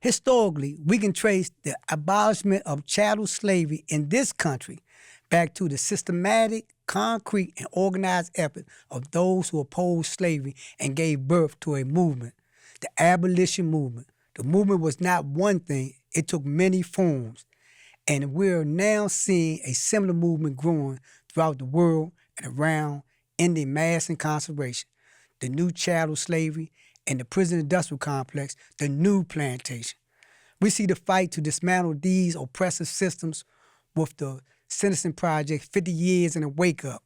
Historically, we can trace the abolishment of chattel slavery in this country back to the systematic, concrete, and organized effort of those who opposed slavery and gave birth to a movement, the abolition movement. The movement was not one thing, it took many forms. And we're now seeing a similar movement growing throughout the world and around ending mass incarceration, the new chattel slavery, and the prison industrial complex, the new plantation. We see the fight to dismantle these oppressive systems with the Citizen Project 50 Years in a Wake Up,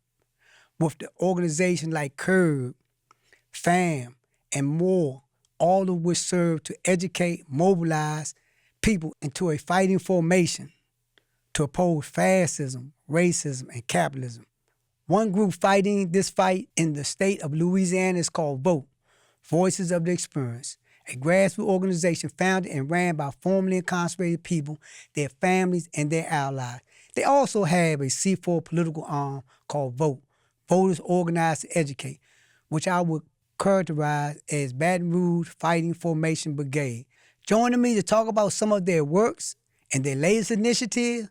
with the organizations like CURB, FAM, and more, all of which serve to educate, mobilize people into a fighting formation to oppose fascism, racism, and capitalism. One group fighting this fight in the state of Louisiana is called VOTE, Voices of the Experience, a grassroots organization founded and ran by formerly incarcerated people, their families, and their allies. They also have a C4 political arm called VOTE, Voters Organized to Educate, which I would characterize as Baton Rouge Fighting Formation Brigade. Joining me to talk about some of their works and their latest initiative,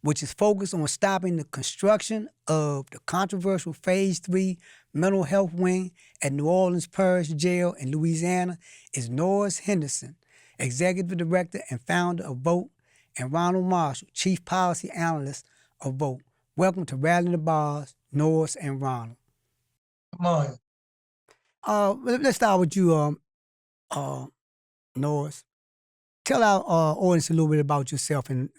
which is focused on stopping the construction of the controversial Phase 3 mental health wing at New Orleans Parish Jail in Louisiana, is Norris Henderson, Executive Director and founder of VOTE, and Ronald Marshall, Chief Policy Analyst of VOTE. Welcome to Rattling the Bars, Norris and Ronald. Come on. Let's start with you, Norris. Tell our audience a little bit about yourself and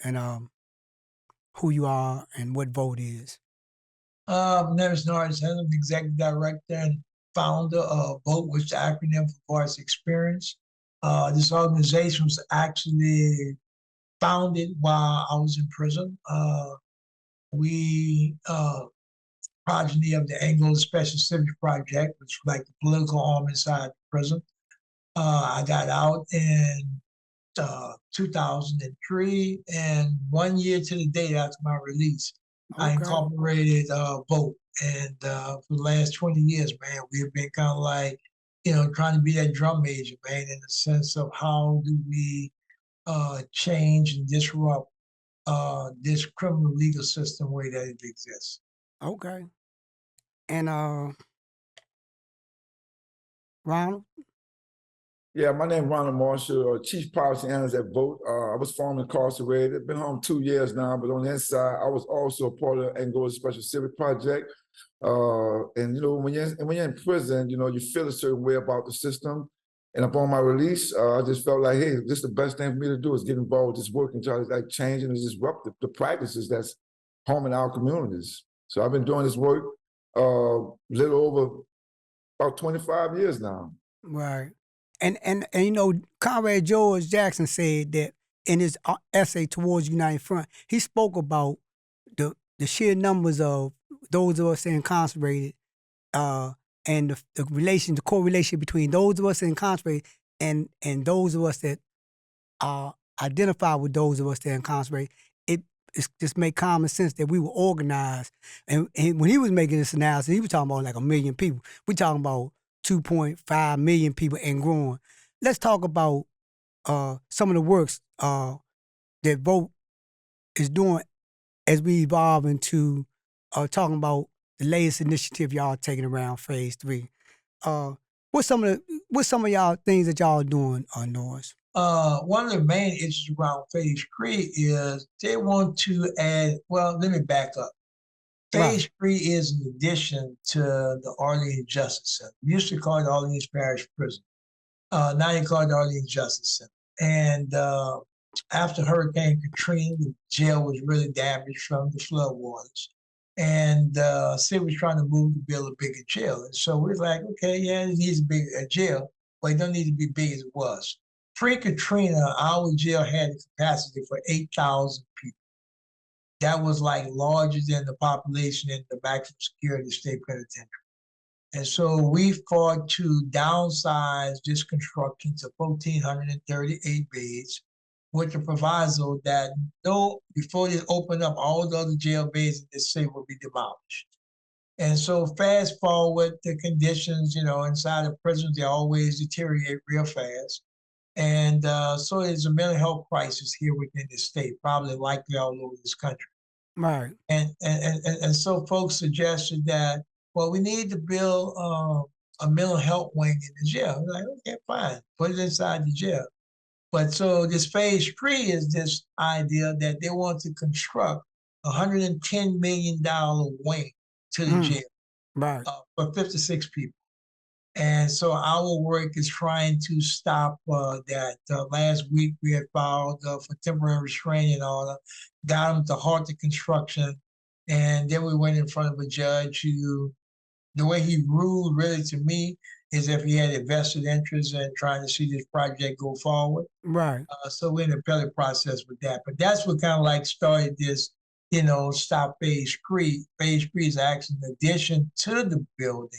who you are and what VOTE is. My name is Norris Henderson. I'm the Executive Director and founder of VOTE, which is the acronym for Voice Experience. This organization was actually founded while I was in prison. We progeny of the Anglo Special Civic Project, which was like the political arm inside the prison. I got out in 2003, and 1 year to the date after my release, I incorporated VOTE. And for the last 20 years, man, we've been kind of like, trying to be that drum major, man, in the sense of how do we change and disrupt this criminal legal system way that it exists. Okay. And Ronald? Yeah, my name is Ronald Marshall, Chief Policy Analyst at VOTE. I was formerly incarcerated, been home 2 years now, but on the inside, I was also a part of the Anglo Special Civic Project. And when you're in prison, you feel a certain way about the system. And upon my release, I just felt like, hey, this is the best thing for me to do is get involved with this work and try to change and disrupt the practices that's harming our communities. So I've been doing this work a little over about 25 years now. Right. And Comrade George Jackson said that in his essay Towards United Front, he spoke about the sheer numbers of those of us incarcerated and the correlation between those of us incarcerated and those of us that identify with those of us that are incarcerated. It just make common sense that we were organized. And when he was making this analysis, he was talking about like 1 million people. We're talking about 2.5 million people and growing. Let's talk about some of the works that VOTE is doing as we evolve into talking about the latest initiative y'all taking around Phase 3. What's some of y'all things that y'all are doing, Norris? One of the main issues around Phase 3 is they want to add, well, let me back up. Phase 3 is an addition to the Orleans Justice Center. We used to call it Orleans Parish Prison. Now you call it the Orleans Justice Center. And after Hurricane Katrina, the jail was really damaged from the floodwaters. And city was trying to move to build a bigger jail. And so we're like, okay, yeah, it needs a bigger jail, but it don't need to be big as it was. Pre-Katrina, our jail had the capacity for 8,000 people. That was like larger than the population in the maximum security state penitentiary. And so we fought to downsize this construction to 1,438 beds with the proviso that before they open up, all the other jail beds in this city will be demolished. And so fast forward, the conditions, inside of prisons, they always deteriorate real fast. And so there's a mental health crisis here within the state, probably likely all over this country. Right. And so folks suggested that, well, we need to build a mental health wing in the jail. We're like, okay, fine, put it inside the jail. But so this phase 3 is this idea that they want to construct $110 million wing to the jail Right. for 56 people. And so our work is trying to stop that. Last week we had filed for temporary restraining order, got them to halt the construction, and then we went in front of a judge who, the way he ruled really to me is if he had a vested interest in trying to see this project go forward. Right. So we're in the appellate process with that. But that's what kind of like started this, stop phase 3. Phase 3 is actually an addition to the building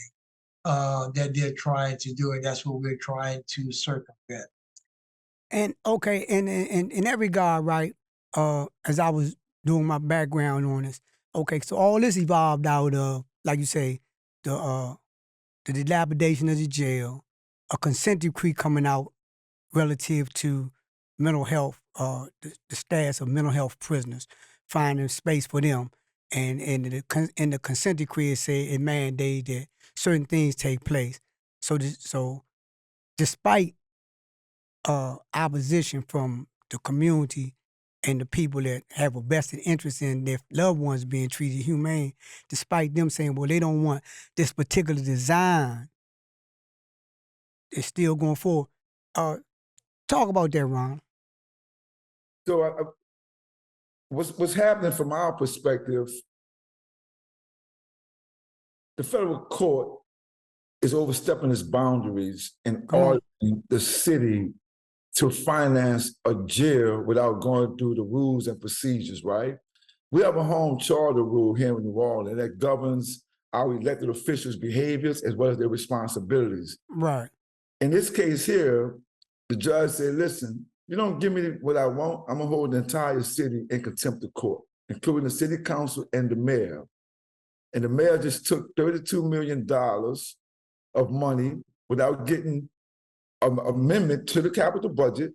that they're trying to do, and that's what we're trying to circumvent. And okay, and in that regard, right? As I was doing my background on this, okay, so all this evolved out of, like you say, the dilapidation of the jail, a consent decree coming out relative to mental health, the status of mental health prisoners, finding space for them, and in the consent decree it said it mandated that certain things take place. So despite opposition from the community and the people that have a vested interest in their loved ones being treated humane, despite them saying, well, they don't want this particular design, it's still going forward. Talk about that, Ron. So what's happening from our perspective, the federal court is overstepping its boundaries and ordering the city to finance a jail without going through the rules and procedures, right? We have a home charter rule here in New Orleans that governs our elected officials' behaviors as well as their responsibilities. Right. In this case here, the judge said, listen, you don't give me what I want, I'm gonna hold the entire city in contempt of court, including the city council and the mayor. And the mayor just took $32 million of money without getting an amendment to the capital budget,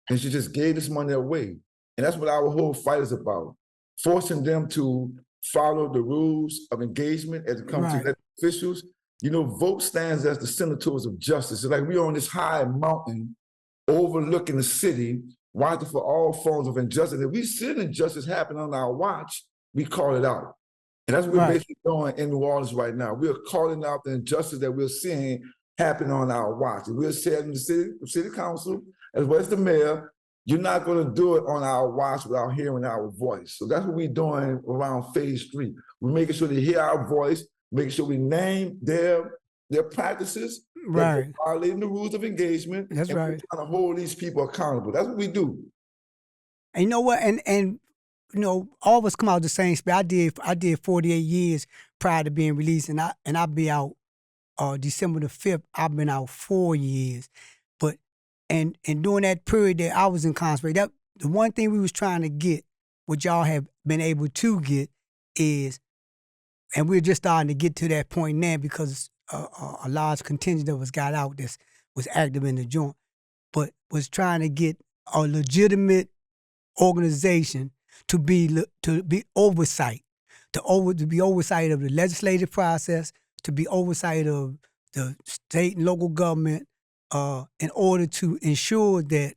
and she just gave this money away. And that's what our whole fight is about, forcing them to follow the rules of engagement as it comes to elected officials. Vote stands as the senators of justice. It's like we're on this high mountain overlooking the city, watching for all forms of injustice. If we see an injustice happen on our watch, we call it out. And that's what we're basically doing in New Orleans right now. We're calling out the injustice that we're seeing happen on our watch. And we're saying to the city council, as well as the mayor, you're not going to do it on our watch without hearing our voice. So that's what we're doing around phase 3. We're making sure they hear our voice, making sure we name their practices, violating the rules of engagement. That's right. We're trying to hold these people accountable. That's what we do. And you know what? And all of us come out the same space. I did 48 years prior to being released, and I'll be out December the 5th. I've been out 4 years. But and during that period that I was incarcerated, the one thing we was trying to get, what y'all have been able to get, is, and we're just starting to get to that point now because a large contingent of us got out that was active in the joint, but was trying to get a legitimate organization to be oversight, to be oversight of the legislative process, to be oversight of the state and local government, in order to ensure that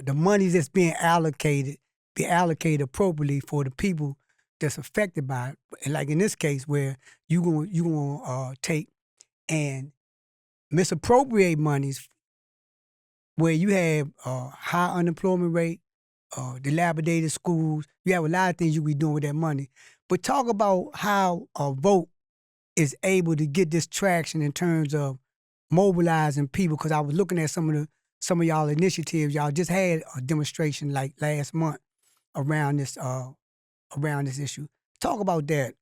the money that's being allocated be allocated appropriately for the people that's affected by it. And like in this case, where you gonna take and misappropriate monies, where you have high unemployment rate, dilapidated schools. You have a lot of things you be doing with that money. But talk about how a vote is able to get this traction in terms of mobilizing people. Because I was looking at some of y'all initiatives. Y'all just had a demonstration like last month around this issue. Talk about that,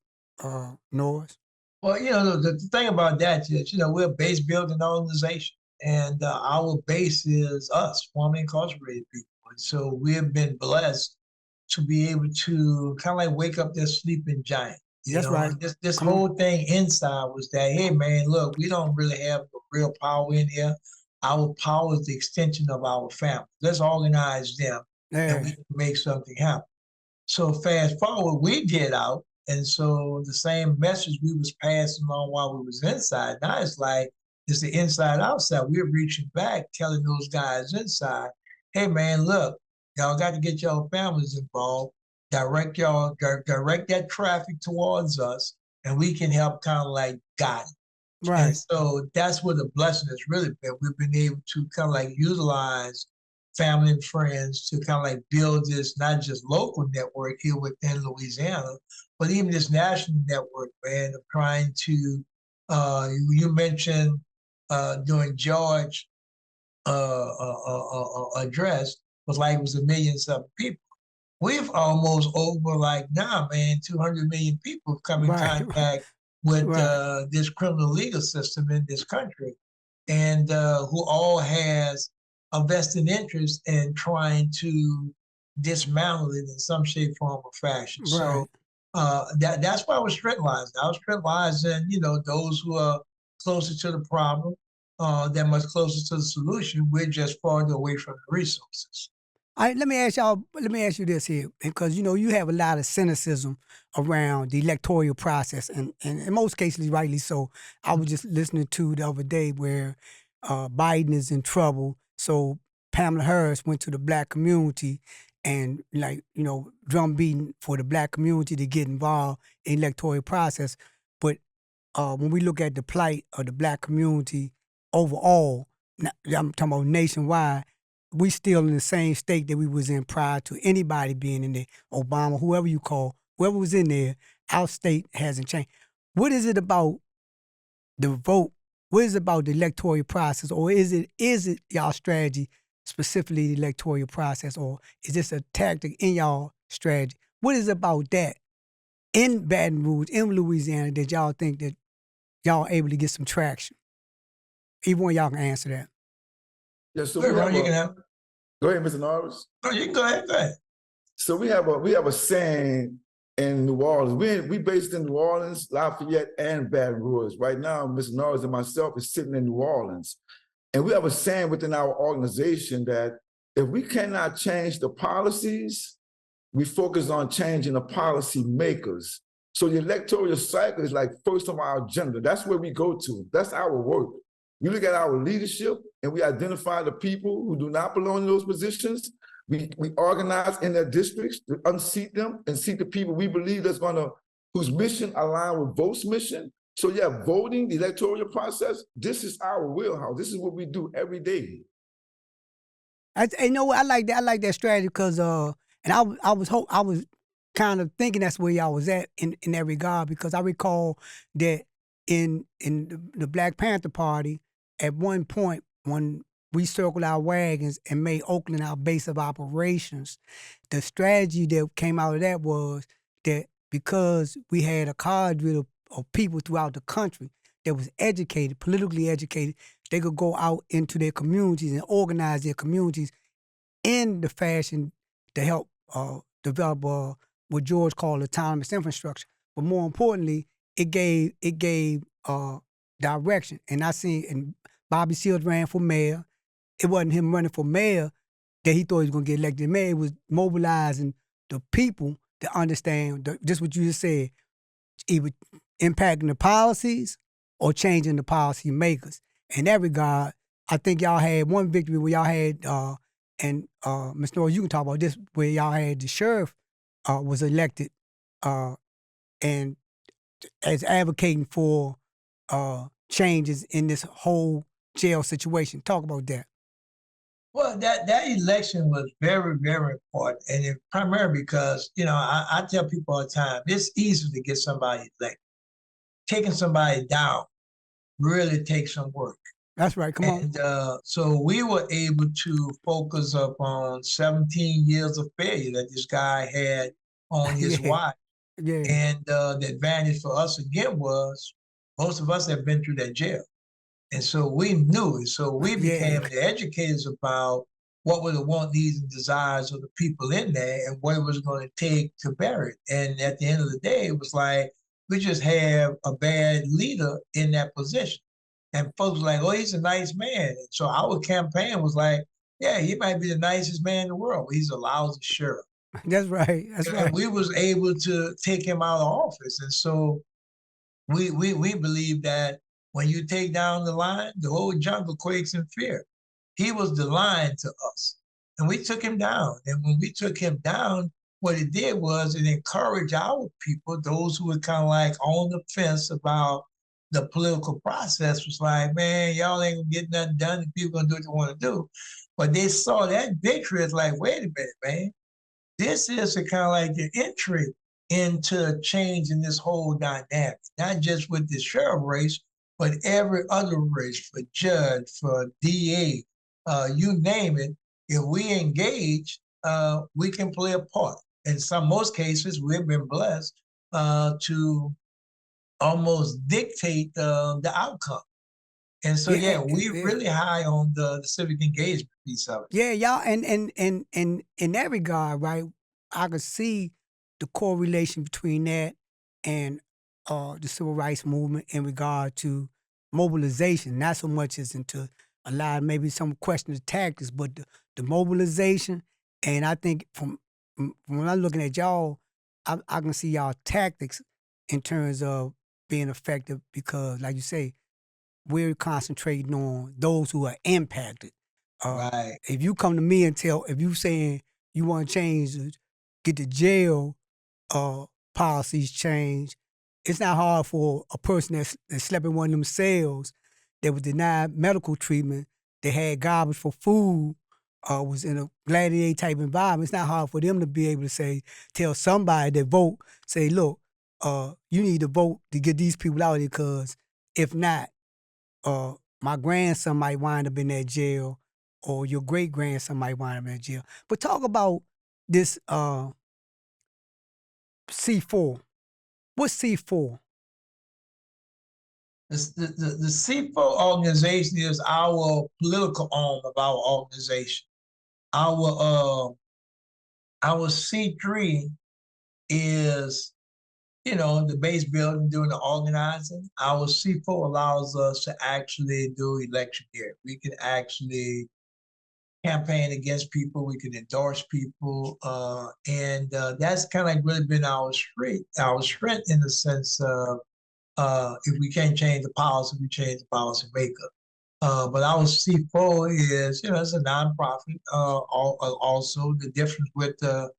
Norris. Well, the thing about that is, we're a base building organization, and our base is us, formerly incarcerated people. And so we've been blessed to be able to kind of like wake up that sleeping giant. You That's know, right. and this Come on. whole thing inside was that, hey man, look, we don't really have the real power in here. Our power is the extension of our family. Let's organize them and Yeah. we can make something happen. So fast forward, we get out, and so the same message we was passing on while we was inside. Now it's like it's the inside outside. We're reaching back, telling those guys inside, "Hey man, look, y'all got to get y'all families involved. Direct that traffic towards us, and we can help kind of like guide it." And Right. so that's where the blessing has really been. We've been able to kind of like utilize family and friends to kind of like build this not just local network here within Louisiana, but even this national network, man, of trying to, you mentioned during George address was like it was a million something people. We've almost over like now, man, 200 million people have come in Right. contact with Right. this criminal legal system in this country, and who all has a vested interest in trying to dismantle it in some shape, form, or fashion. Right. So that's why I was strength lines. I was strength lines, and those who are closer to the problem, they're much closer to the solution. We're just farther away from the resources. Let me ask y'all. Let me ask you this here, because you have a lot of cynicism around the electoral process, and in most cases, rightly so. I was just listening to the other day where Biden is in trouble, so Pamela Harris went to the black community and drum beating for the black community to get involved in electoral process. But when we look at the plight of the black community overall, I'm talking about nationwide, we still in the same state that we was in prior to anybody being in there. Obama, whoever you call, whoever was in there, our state hasn't changed. What is it about the vote? What is it about the electoral process, or is it y'all strategy, specifically the electoral process, or is this a tactic in y'all strategy? What is it about that in Baton Rouge, in Louisiana, that y'all think that y'all able to get some traction? Either one of y'all can answer that. Yeah, so Good, we have Ron, you can have. go ahead, Mr. Norris. No, you can go ahead. Go ahead. So we have a saying in New Orleans. We based in New Orleans, Lafayette, and Baton Rouge. Right now, Mr. Norris and myself is sitting in New Orleans. And we have a saying within our organization that if we cannot change the policies, we focus on changing the policy makers. So the electoral cycle is like first on our agenda. That's where we go to. That's our work. We look at our leadership and we identify the people who do not belong in those positions. We organize in their districts to unseat them and seat the people we believe whose mission align with vote's mission. So yeah, voting, the electoral process, this is our wheelhouse. This is what we do every day. You know what? I like that. I like that strategy because, and I was kind of thinking that's where y'all was at in that regard, because I recall that in the Black Panther Party, at one point when we circled our wagons and made Oakland our base of operations, the strategy that came out of that was that because we had a cadre of people throughout the country that was educated, politically educated, they could go out into their communities and organize their communities in the fashion to help develop what George called autonomous infrastructure. But more importantly, it gave direction. And and Bobby Seals ran for mayor. It wasn't him running for mayor that he thought he was going to get elected mayor. It was mobilizing the people to understand just what you just said, either impacting the policies or changing the policy makers. In that regard, I think y'all had one victory where y'all had, and Ms. Norris, you can talk about this, where y'all had the sheriff was elected and as advocating for changes in this whole jail situation. Talk about that. Well, that election was very, very important, and primarily because I tell people all the time it's easy to get somebody elected. Taking somebody down really takes some work. That's right. Come on. And so we were able to focus up on 17 years of failure that this guy had on his Yeah. wife. Yeah. And the advantage for us again was most of us have been through that jail. And so we knew it. So we became the educators about what were the want, needs, and desires of the people in there and what it was going to take to bear it. And at the end of the day, it was like, We just have a bad leader in that position. And folks were like, oh, he's a nice man. And so our campaign was like, yeah, he might be the nicest man in the world, but he's a lousy sheriff. That's right. That's And right. we was able to take him out of office. And so we believe that when you take down the line, the whole jungle quakes in fear. He was the line to us. And we took him down. And when we took him down, what it did was it encouraged our people, those who were kind of like on the fence about the political process, was like, man, y'all ain't gonna get nothing done and people gonna do what they want to do. But they saw that victory as like, wait a minute, man. This is a kind of like the entry into changing this whole dynamic, not just with the sheriff race, but every other race, for judge, for DA, you name it. If we engage, we can play a part. In most cases, we've been blessed to almost dictate the outcome. And so, yeah, we really high on the civic engagement piece of it. Yeah, y'all, and in that regard, right, I could see the correlation between that and the civil rights movement in regard to mobilization, not so much as into a lot of maybe some questions of tactics, but the mobilization. And I think from when I'm looking at y'all, I can see y'all tactics in terms of being effective because, like you say, we're concentrating on those who are impacted. Right. If you come to me and if you saying you want to change, get the jail policies changed, it's not hard for a person that slept in one of them cells that was denied medical treatment, that had garbage for food, was in a gladiator type environment. It's not hard for them to be able to tell somebody that vote, say, look, you need to vote to get these people out of here because if not, my grandson might wind up in that jail or your great-grandson might wind up in that jail. But talk about this C4. What's C4? The C4 organization is our political arm of our organization. Our C3 is, the base building doing the organizing. Our C4 allows us to actually do election year. We can actually campaign against people. We can endorse people. And that's kind of like really been our strength in the sense of if we can't change the policy, we change the policy maker. But our C4 is, it's a nonprofit. Also, the difference with the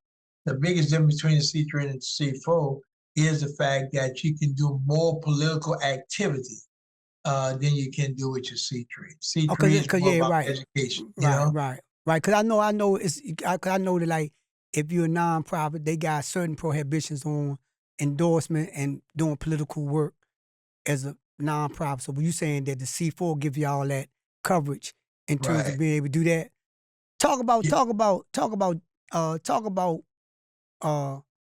biggest difference between the C3 and the C4 is the fact that you can do more political activity than you can do with your C3. C3 is more about education. Right. Because I know I know that like if you're a nonprofit, they got certain prohibitions on endorsement and doing political work as a nonprofit. So when you saying that the C4 give you all that coverage in terms of being able to do that, talk about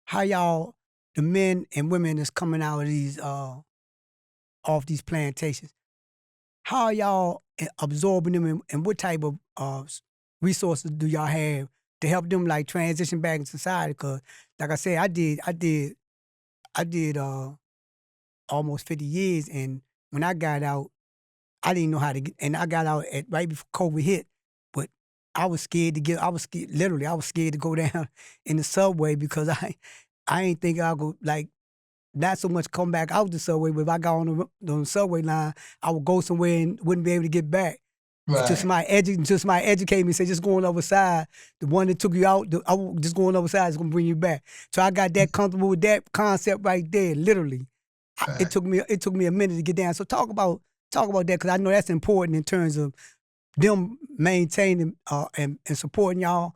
how y'all, the men and women that's coming out of these off these plantations, how y'all absorbing them and what type of resources do y'all have to help them like transition back in society? Because like I said, I did almost 50 years, and when I got out, I didn't know how to get, and I got out right before COVID hit, but I was scared to go down in the subway because I ain't think I would like not so much come back out the subway, but if I got on the subway line, I would go somewhere and wouldn't be able to get back. Right. Until somebody educate me and say, just going over side, the one that took you out, just going over side is going to bring you back. So I got that comfortable with that concept right there, literally. Right. It took me a minute to get down. So talk about that because I know that's important in terms of them maintaining and supporting y'all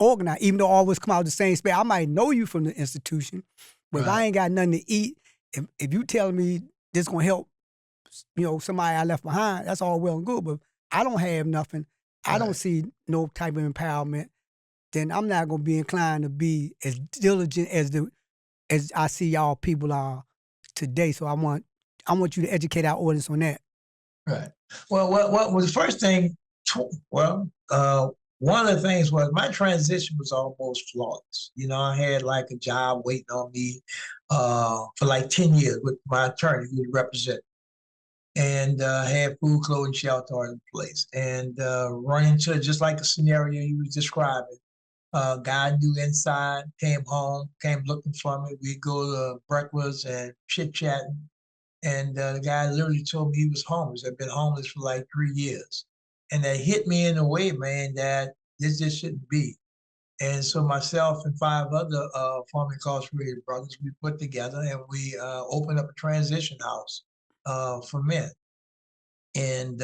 organize, even though always come out the same space. I might know you from the institution, but if I ain't got nothing to eat, if you tell me this gonna help, somebody I left behind, that's all well and good. But I don't have nothing. I don't see no type of empowerment. Then I'm not gonna be inclined to be as diligent as I see y'all people are today. So I want you to educate our audience on that. Right. Well, what was the first thing? one of the things was my transition was almost flawless. You know, I had like a job waiting on me for like 10 years with my attorney who would represent, and had food, clothing, shelter all in place, and run into just like the scenario you was describing. Guy knew inside, came home, came looking for me. We go to breakfast and chit chatting. And the guy literally told me he was homeless. I've been homeless for like 3 years. And that hit me in a way, man, that this just shouldn't be. And so myself and five other formerly incarcerated brothers, we put together and we opened up a transition house for men. And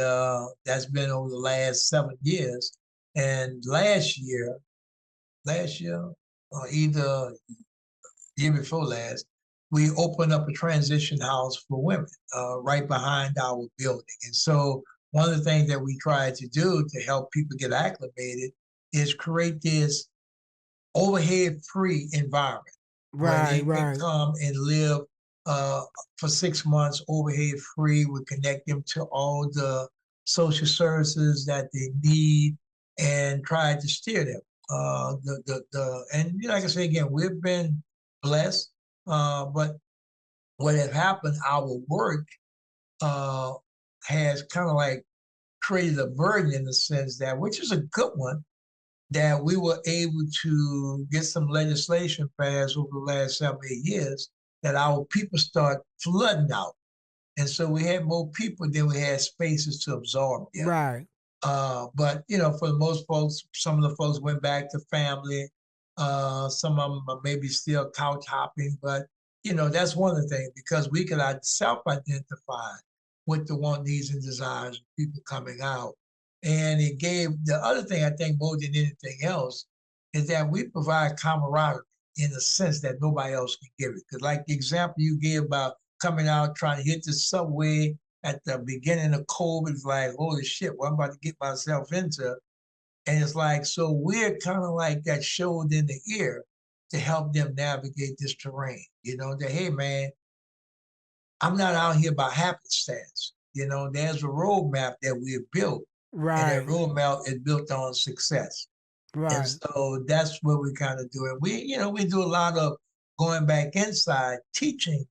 that's been over the last 7 years. And last year, or either year before last, we opened up a transition house for women right behind our building. And so one of the things that we tried to do to help people get acclimated is create this overhead-free environment where they can come and live for 6 months overhead-free. We connect them to all the social services that they need and try to steer them. And like I say again, we've been blessed, but what has happened, our work has kind of like created a burden in the sense that, which is a good one, that we were able to get some legislation passed over the last 7, 8 years that our people start flooding out. And so we had more people than we had spaces to absorb them. Right. But, you know, for the most folks, some of the folks went back to family. Some of them are maybe still couch hopping, but, you know, that's one of the things, because we can self-identify with the want, needs, and desires of people coming out. And it gave, the other thing I think more than anything else is that we provide camaraderie in the sense that nobody else can give it. Because like the example you gave about coming out, trying to hit the subway at the beginning of COVID, it's like, holy shit, what I'm about to get myself into. And it's like, so we're kind of like that shoulder in the ear to help them navigate this terrain. You know, that, hey, man, I'm not out here by happenstance. You know, there's a roadmap that we have built. Right. And that roadmap is built on success. Right. And so that's what we kind of do. And we, you know, we do a lot of going back inside, teaching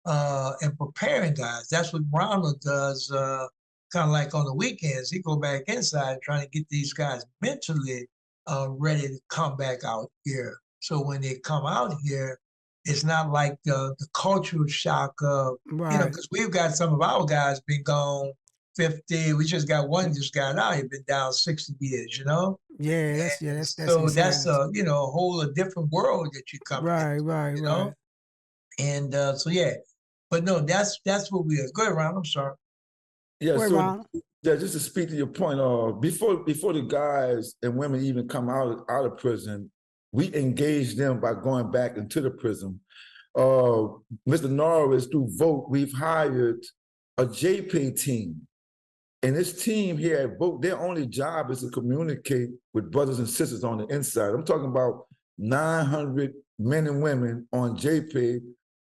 and preparing guys. That's what Ronald does, kind of like on the weekends. He go back inside trying to get these guys mentally ready to come back out here. So when they come out here, it's not like the cultural shock of, you know, because we've got some of our guys been gone 50. We just got one just got out. He's been down 60 years, you know? Yeah, that's so that's a, you know, a whole different world that you come into, you know? And so yeah. But no, that's what we are. Go ahead, Ron. I'm sorry. Yeah, so yeah, just to speak to your point, before the guys and women even come out of prison, we engage them by going back into the prison. Mr. Norris, through Vote, we've hired a JPay team. And this team here at Vote, their only job is to communicate with brothers and sisters on the inside. I'm talking about 900 men and women on JPay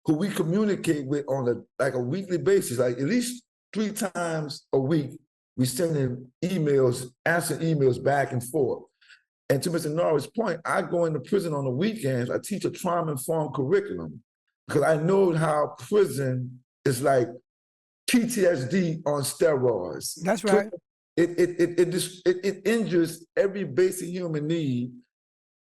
who we communicate with on a weekly basis, like at least 3 times a week. We send in emails, answer emails back and forth. And to Mr. Norris' point, I go into prison on the weekends. I teach a trauma-informed curriculum because I know how prison is like PTSD on steroids. That's right. It injures every basic human need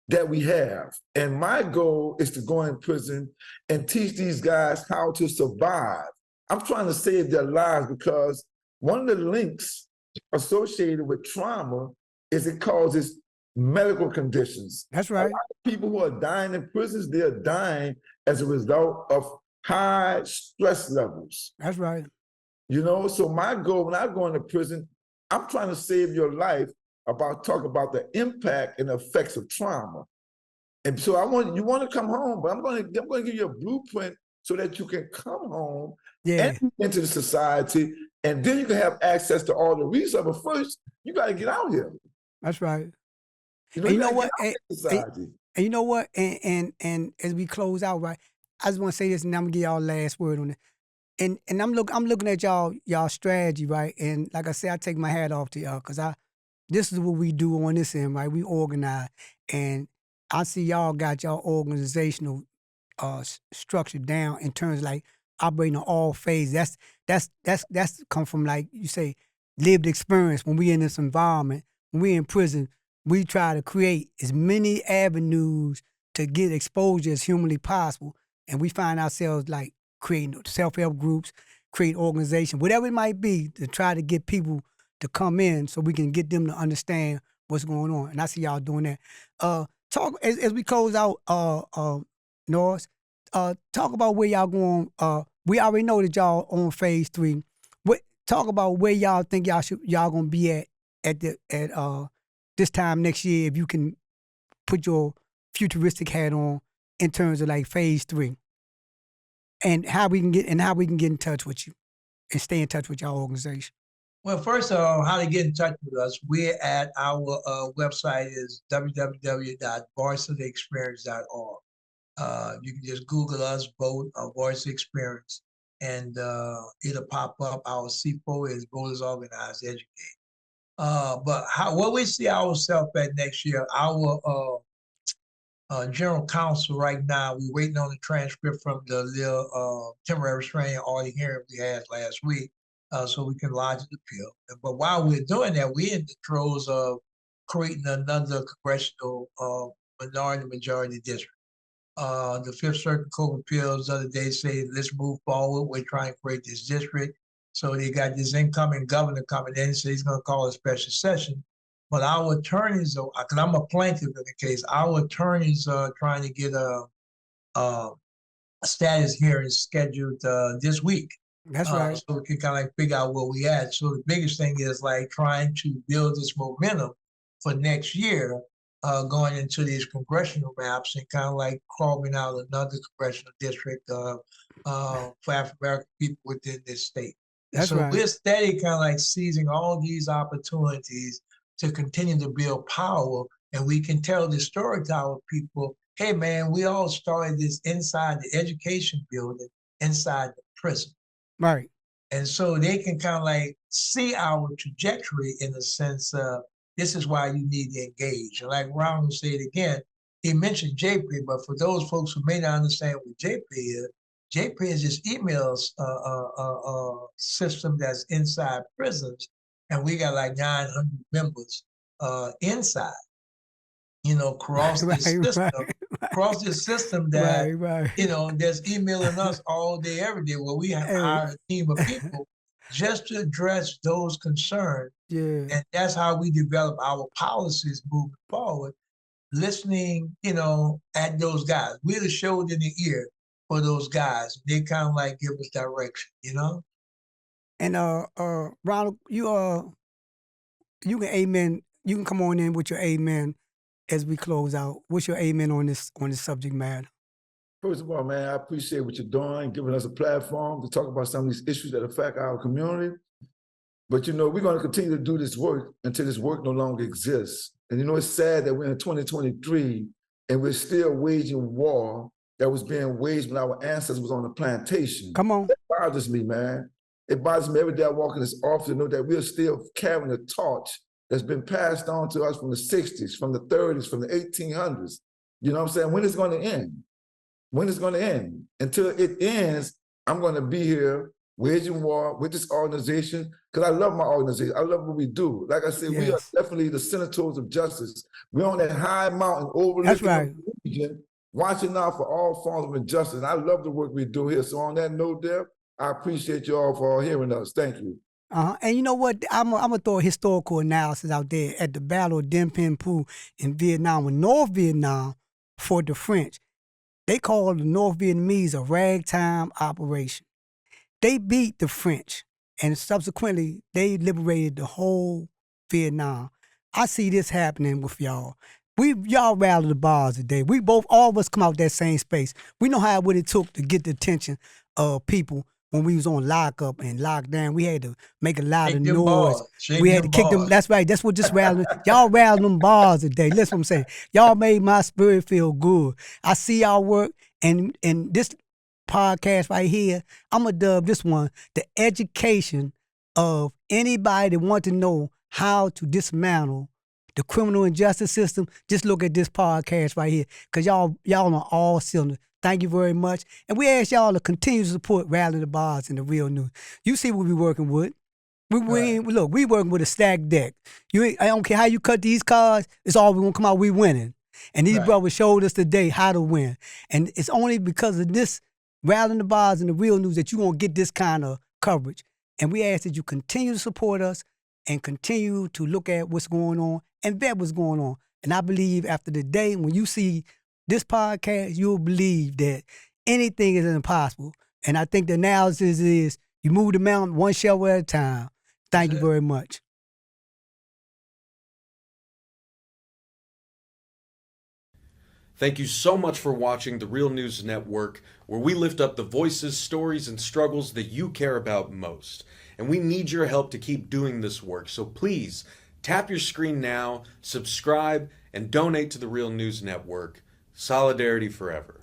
that we have. And my goal is to go in prison and teach these guys how to survive. I'm trying to save their lives because one of the links associated with trauma is it causes medical conditions. That's right. A lot of people who are dying in prisons, they're dying as a result of high stress levels. That's right. You know, so my goal when I go into prison, I'm trying to save your life talk about the impact and effects of trauma. And so you want to come home, but I'm going to give you a blueprint so that you can come home and into the society, and then you can have access to all the resources. But first, you got to get out here. That's right. You know, and you know what? And you know what? And as we close out, right? I just want to say this, and I'm gonna give y'all last word on it. And I'm looking at y'all strategy, right? And like I said, I take my hat off to y'all because this is what we do on this end, right? We organize, and I see y'all got y'all organizational structure down in terms of like operating on all phases. That's come from, like you say, lived experience. When we in this environment, when we in prison, we try to create as many avenues to get exposure as humanly possible, and we find ourselves like creating self-help groups, create organization, whatever it might be, to try to get people to come in so we can get them to understand what's going on. And I see y'all doing that. Talk as we close out, Norris. Talk about where y'all going. We already know that y'all on phase 3. Talk about where y'all think y'all gonna be at this time next year, if you can put your futuristic hat on in terms of like phase 3, and how we can get in touch with you and stay in touch with y'all organization. Well, first of all, how to get in touch with us, we're at our website is www.varsity-experience.org. You can just Google us, vote Varsity Experience, and it'll pop up. Our C4 is Voters Organized Educate. But what we see ourselves at next year, our general counsel right now, we're waiting on the transcript from the little temporary restraining order hearing we had last week, so we can lodge an appeal. But while we're doing that, we're in the throes of creating another congressional minority-majority district. The Fifth Circuit Court of Appeals the other day said, let's move forward. We're trying to create this district. So they got this incoming governor coming in, so he's going to call a special session. But our attorneys, because I'm a plaintiff in the case, our attorneys are trying to get a status hearing scheduled this week. That's right. So we can kind of like figure out where we at. So the biggest thing is like trying to build this momentum for next year, going into these congressional maps and kind of like carving out another congressional district for African American people within this state. That's so right. We're steady kind of like seizing all these opportunities to continue to build power. And we can tell the story to our people, hey man, we all started this inside the education building, inside the prison. Right. And so they can kind of like see our trajectory in the sense of, this is why you need to engage. And like Ronald said again, he mentioned JP, but for those folks who may not understand what JP is just email system that's inside prisons. And we got like 900 members inside, across this system, across this system that, that's emailing us all day, every day, where we have hired a team of people just to address those concerns. Yeah. And that's how we develop our policies moving forward, listening, at those guys. We're the shoulder in the ear for those guys. They kind of like give us direction, And Ronald, you can amen. You can come on in with your amen as we close out. What's your amen on this subject matter? First of all, man, I appreciate what you're doing, giving us a platform to talk about some of these issues that affect our community. But, we're going to continue to do this work until this work no longer exists. And, it's sad that we're in 2023 and we're still waging war that was being waged when our ancestors was on the plantation. Come on. It bothers me, man. It bothers me every day I walk in this office to know that we're still carrying a torch that's been passed on to us from the 60s, from the 30s, from the 1800s. You know what I'm saying? When is it going to end? When is it going to end? Until it ends, I'm going to be here waging war with this organization, because I love my organization. I love what we do. Like I said, we are definitely the senators of justice. We're on that high mountain overlooking the region, watching out for all forms of injustice. And I love the work we do here. So on that note there, I appreciate you all for hearing us. Thank you. And you know what? I'm gonna throw a historical analysis out there. At the Battle of Dien Bien Phu in Vietnam, when North Vietnam fought the French, they called the North Vietnamese a ragtime operation. They beat the French, and subsequently they liberated the whole Vietnam. I see this happening with y'all. Y'all rattle the bars today. All of us come out that same space. We know what it took to get the attention of people. When we was on lockup and lockdown, we had to make a lot of noise. We had to kick them. That's right. That's what just rattling. Y'all rattling them bars today. Listen what I'm saying. Y'all made my spirit feel good. I see y'all work, and this podcast right here, I'm going to dub this one the education of anybody that want to know how to dismantle the criminal injustice system, just look at this podcast right here, because y'all on all cylinders. Thank you very much. And we ask y'all to continue to support Rattling the Bars and the Real News. You see what we working with. Look, we working with a stacked deck. I don't care how you cut these cards, it's all we gonna come out, we winning. And these brothers showed us today how to win. And it's only because of this Rattling the Bars and the Real News that you're gonna get this kind of coverage. And we ask that you continue to support us and continue to look at what's going on and vet what's going on. And I believe after the day, when you see this podcast, you'll believe that anything is impossible. And I think the analysis is you move the mountain one shovel at a time. Thank you very much. Thank you so much for watching the Real News Network, where we lift up the voices, stories, and struggles that you care about most. And we need your help to keep doing this work. So please, tap your screen now, subscribe, and donate to the Real News Network. Solidarity forever.